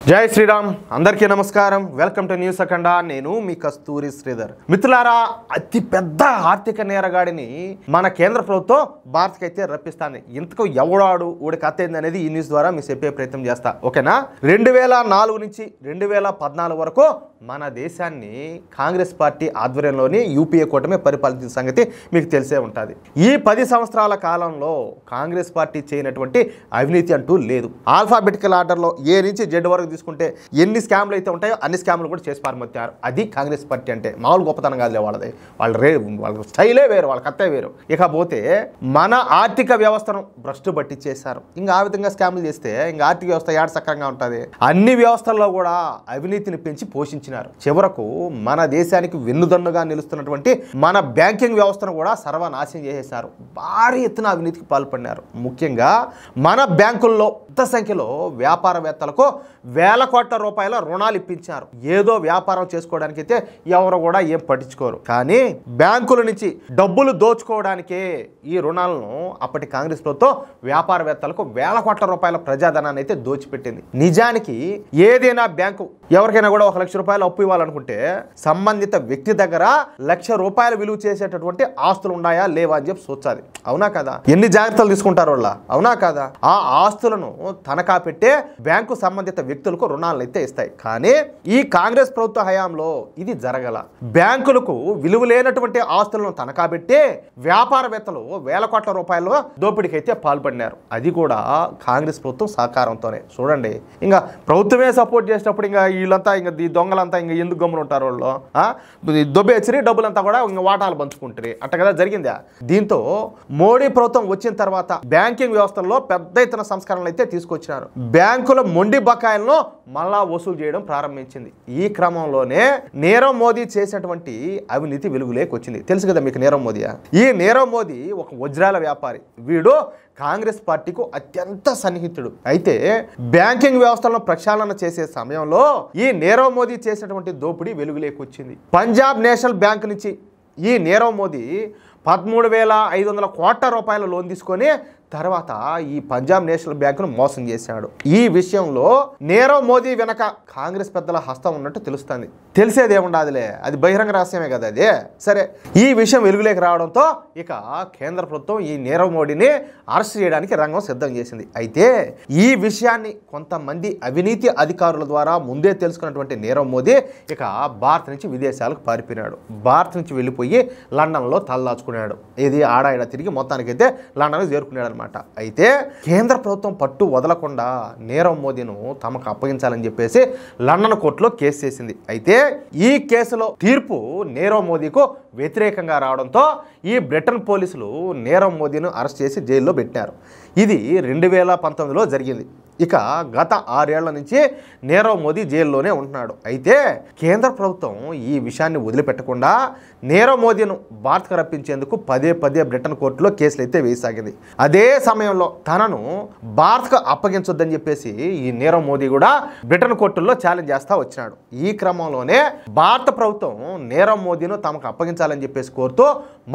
జై శ్రీరామ్ అందరికీ నమస్కారం వెల్కమ్ టు న్యూస్ అఖండ నేను మీ కస్తూరి శ్రీధర్ మిత్రులారా అతి పెద్ద ఆర్థిక నేరగాడిని మన కేంద్ర ప్రభుత్వం భారత్కి అయితే రప్పిస్తాంది ఇంతకు ఎవడాడు ఊడి కథ ఏంది అనేది ఈ న్యూస్ ద్వారా మీకు చెప్పే ప్రయత్నం చేస్తా ఓకేనా 2004 నుంచి 2014 వరకు మన దేశాన్ని కాంగ్రెస్ పార్టీ ఆధ్వర్యంలోని యూపీఏ కూటమి పరిపాలించిన సంగతి మీకు తెలిసే ఉంటుంది ఈ 10 సంవత్సరాల కాలంలో కాంగ్రెస్ పార్టీ చేయనటువంటి అవినీతి అంటూ లేదు ఆల్ఫాబెటికల్ ఆర్డర్లో ఏ నుంచి జెడ్ వరకు తీసుకుంటే ఎన్ని స్కామ్లు అయితే ఉంటాయో అన్ని స్కామ్లు కూడా చేసి పారమొత్తారు అది కాంగ్రెస్ పార్టీ అంటే మామూలు గొప్పతనం కాదులే వాళ్ళది వాళ్ళ స్టైలే వేరు వాళ్ళ కత్తే వేరు ఇకపోతే మన ఆర్థిక వ్యవస్థను భ్రష్టు పట్టించేశారు ఇంకా ఆ విధంగా స్కామ్లు చేస్తే ఇంకా ఆర్థిక వ్యవస్థ ఏడ సక్రంగా ఉంటుంది అన్ని వ్యవస్థల్లో కూడా అవినీతిని పెంచి పోషించినారు చివరకు మన దేశానికి వెన్నుదన్నుగా నిలుస్తున్నటువంటి మన బ్యాంకింగ్ వ్యవస్థను కూడా సర్వనాశనం చేసేశారు భారీ ఎత్తున అవినీతికి పాల్పడినారు ముఖ్యంగా మన బ్యాంకుల్లో పెద్ద సంఖ్యలో వ్యాపారవేత్తలకు వేల కోట్ల రూపాయల రుణాలు ఇప్పించారు ఏదో వ్యాపారం చేసుకోవడానికి అయితే ఎవరు కూడా ఏం పట్టించుకోరు కానీ బ్యాంకుల నుంచి డబ్బులు దోచుకోవడానికే ఈ రుణాలను అప్పటి కాంగ్రెస్ ప్రభుత్వం వ్యాపారవేత్తలకు వేల కోట్ల రూపాయల ప్రజాధనాన్ని అయితే దోచిపెట్టింది నిజానికి ఏదైనా బ్యాంకు ఎవరికైనా కూడా 1 లక్ష రూపాయలు అప్పు ఇవ్వాలనుకుంటే సంబంధిత వ్యక్తి దగ్గర 1 లక్ష రూపాయలు విలువ చేసేటటువంటి ఆస్తులు ఉన్నాయా లేవా అని చెప్పి చూచాలి అవునా కదా ఎన్ని జాగ్రత్తలు తీసుకుంటారు వాళ్ళ అవునా కదా ఆ ఆస్తులను తనఖా పెట్టే బ్యాంకు సంబంధిత వ్యక్తులకు రుణాలను అయితే ఇస్తాయి కానీ ఈ కాంగ్రెస్ ప్రభుత్వ హయాంలో ఇది జరగల బ్యాంకులకు విలువ లేనటువంటి ఆస్తులను తనఖా పెట్టి వ్యాపారవేత్తలు వేల కోట్ల రూపాయల దోపిడీకి అయితే పాల్పడినారు అది కూడా కాంగ్రెస్ ప్రభుత్వం సహకారంతోనే చూడండి ఇంకా ప్రభుత్వమే సపోర్ట్ చేసేటప్పుడు ఇంకా వీళ్ళంతా ఇంకా ఈ దొంగలంతా ఇంకా ఎందుకు గమ్మున ఉంటారు వాళ్ళు దొబ్బేసిరి డబ్బులంతా కూడా ఇంకా వాటాలు పంచుకుంటారు అట్ట కదా జరిగిందా దీంతో మోడీ ప్రభుత్వం వచ్చిన తర్వాత బ్యాంకింగ్ వ్యవస్థలో పెద్ద ఎత్తున సంస్కరణలు అయితే తీసుకొచ్చినారు బ్యాంకుల మొండి బకాయిలను మళ్ళా వసూలు చేయడం ప్రారంభించింది ఈ క్రమంలోనే నీరవ్ మోదీ చేసినటువంటి అవినీతి వెలుగులోకి వచ్చింది తెలుసు కదా మీకు నీరవ్ మోదీ ఈ నీరవ్ మోదీ ఒక వజ్రాల వ్యాపారి వీడు కాంగ్రెస్ పార్టీకు అత్యంత సన్నిహితుడు అయితే బ్యాంకింగ్ వ్యవస్థలను ప్రక్షాళన చేసే సమయంలో ఈ నీరవ్ మోదీ చేసినటువంటి దోపిడీ వెలుగులోకి వచ్చింది పంజాబ్ నేషనల్ బ్యాంక్ నుంచి ఈ నీరవ్ మోదీ 13,500 కోట్ల రూపాయల లోన్ తీసుకొని తర్వాత ఈ పంజాబ్ నేషనల్ బ్యాంకును మోసం చేశాడు ఈ విషయంలో నీరవ్ మోదీ వెనక కాంగ్రెస్ పెద్దల హస్తం ఉన్నట్టు తెలుస్తుంది తెలిసేది ఏముండదులే అది బహిరంగ రహస్యమే కదా అదే సరే ఈ విషయం వెలుగులోకి రావడంతో ఇక కేంద్ర ప్రభుత్వం ఈ నీరవ్ మోడీని అరెస్ట్ చేయడానికి రంగం సిద్ధం చేసింది అయితే ఈ విషయాన్ని కొంతమంది అవినీతి అధికారుల ద్వారా ముందే తెలుసుకున్నటువంటి నీరవ్ మోదీ ఇక భారత్ నుంచి విదేశాలకు పారిపోయినాడు భారత్ నుంచి వెళ్ళిపోయి లండన్లో తలదాచుకున్నాడు ఇది ఆడాయిడ తిరిగి మొత్తానికైతే లండన్కి చేరుకున్నాడు అనమాట అయితే కేంద్ర ప్రభుత్వం పట్టు వదలకుండా నీరవ్ మోదీను తమకు అప్పగించాలని చెప్పేసి లండన్ కోర్టులో కేసు చేసింది అయితే ఈ కేసులో తీర్పు నీరవ్ మోదీకు వ్యతిరేకంగా రావడంతో ఈ బ్రిటన్ పోలీసులు నీరవ్ మోదీను అరెస్ట్ చేసి జైల్లో పెట్టారు ఇది 2019లో జరిగింది ఇక గత 6 ఏళ్ల నుంచి నీరవ్ మోదీ జైల్లోనే ఉంటున్నాడు అయితే కేంద్ర ప్రభుత్వం ఈ విషయాన్ని వదిలిపెట్టకుండా నీరవ్ మోదీను భారత్కు రప్పించేందుకు పదే బ్రిటన్ కోర్టులో కేసులు అయితే వేయసాగింది అదే సమయంలో తనను భారత్కు అప్పగించొద్దని చెప్పేసి ఈ నీరవ్ మోదీ కూడా బ్రిటన్ కోర్టుల్లో ఛాలెంజ్ చేస్తా వచ్చినాడు ఈ క్రమంలోనే భారత ప్రభుత్వం నీరవ్ మోదీను తమకు అప్పగించాలని చెప్పేసి కోరుతూ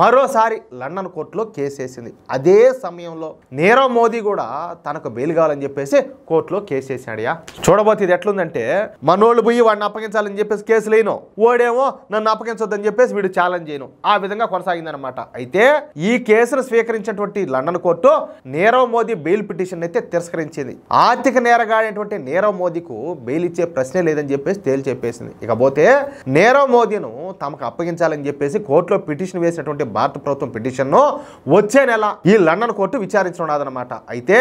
మరోసారి లండన్ కోర్టులో కేసు వేసింది అదే సమయంలో నీరవ్ మోదీ కూడా తనకు బెయిల్ కావాలని చెప్పేసి కోర్టులో కేసు వేసాడయా చూడబోతే ఇది ఎట్లుందంటే మనోళ్ళు పోయి వాడిని అప్పగించాలని చెప్పేసి కేసు లేను ఓడేమో నన్ను అప్పగించొద్దని చెప్పేసి వీడు ఛాలెంజ్ చేయను ఆ విధంగా కొనసాగిందనమాట అయితే ఈ కేసును స్వీకరించినటువంటి London court Nirav Modi bail petition అయితే తిరస్కరించింది ఆర్థిక నేరగాడైనటువంటి నీరవ్ మోదీకు బెయిల్ ఇచ్చే ప్రశ్నే లేదని చెప్పేసి తేల్చెప్పేసింది ఇకపోతే నీరవ్ మోదీను తమకు అప్పగించాలని చెప్పేసి కోర్టులో పిటిషన్ వేసినటువంటి భారత ప్రభుత్వం పిటిషన్ను వచ్చే నెల ఈ లండన్ కోర్టు విచారించనున్నదనమాట అయితే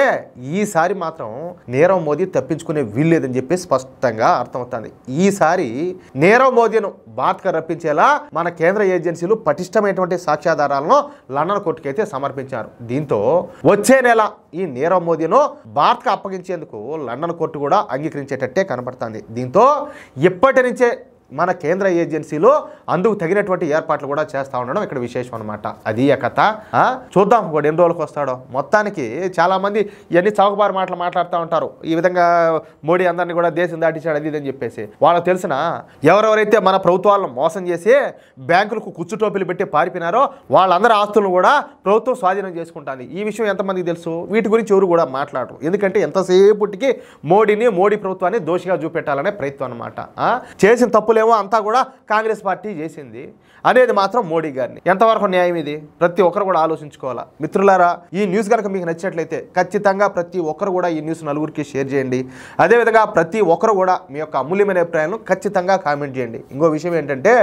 ఈసారి మాత్రం నీరవ్ మోదీ తప్పించుకునే వీల్లేదని చెప్పి స్పష్టంగా అర్థమవుతుంది ఈసారి నీరవ్ మోదీను భారత్కు రప్పించేలా మన కేంద్ర ఏజెన్సీలు పటిష్టమైనటువంటి సాక్ష్యాధారాలను లండన్ కోర్టుకి అయితే సమర్పించారు దీంతో వచ్చే నెల ఈ నీరవ్ మోదీను భారత్కు అప్పగించేందుకు లండన్ కోర్టు కూడా అంగీకరించేటట్టే కనబడుతుంది దీంతో ఇప్పటి నుంచే మన కేంద్ర ఏజెన్సీలో అందుకు తగినటువంటి ఏర్పాట్లు కూడా చేస్తూ ఉండడం ఇక్కడ విశేషం అనమాట. అది ఆ కథ. చూద్దాం కూడా ఎన్ని రోజులకు వస్తాడో. మొత్తానికి చాలామంది ఇవన్నీ చౌకబారు మాటలు మాట్లాడుతూ ఉంటారు. ఈ విధంగా మోడీ అందరినీ కూడా దేశం దాటించాడు అది ఇదని చెప్పేసి. వాళ్ళకి తెలిసిన ఎవరెవరైతే మన ప్రభుత్వాలను మోసం చేసి బ్యాంకులకు కుచ్చుటోపీలు పెట్టి పారిపోయినారో వాళ్ళందరి ఆస్తులను కూడా ప్రభుత్వం స్వాధీనం చేసుకుంటుంది. ఈ విషయం ఎంతమందికి తెలుసు? వీటి గురించి ఎవరు కూడా మాట్లాడరు. ఎందుకంటే ఎంతసేపటికి మోడీ ప్రభుత్వాన్ని దోషిగా చూపెట్టాలనే ప్రయత్నం అనమాట. చేసిన తప్పులేమో అంతా కూడా కాంగ్రెస్ పార్టీ చేసింది అనేది మాత్రం మోడీ గారిని. ఎంతవరకు న్యాయం ఇది? ప్రతి ఒక్కరు కూడా ఆలోచించుకోవాలా. మిత్రులారా, ఈ న్యూస్ కనుక మీకు నచ్చినట్లయితే ఖచ్చితంగా ప్రతి ఒక్కరు కూడా ఈ న్యూస్ నలుగురికి షేర్ చేయండి. అదేవిధంగా ప్రతి ఒక్కరు కూడా మీ యొక్క అమూల్యమైన అభిప్రాయాలను ఖచ్చితంగా కామెంట్ చేయండి. ఇంకో విషయం ఏంటంటే,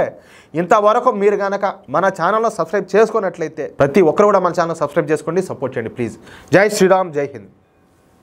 ఇంతవరకు మీరు కనుక మన ఛానల్లో సబ్స్క్రైబ్ చేసుకున్నట్లయితే ప్రతి ఒక్కరు కూడా మన ఛానల్ సబ్స్క్రైబ్ చేసుకోండి, సపోర్ట్ చేయండి ప్లీజ్. జై శ్రీరామ్, జై హింద్.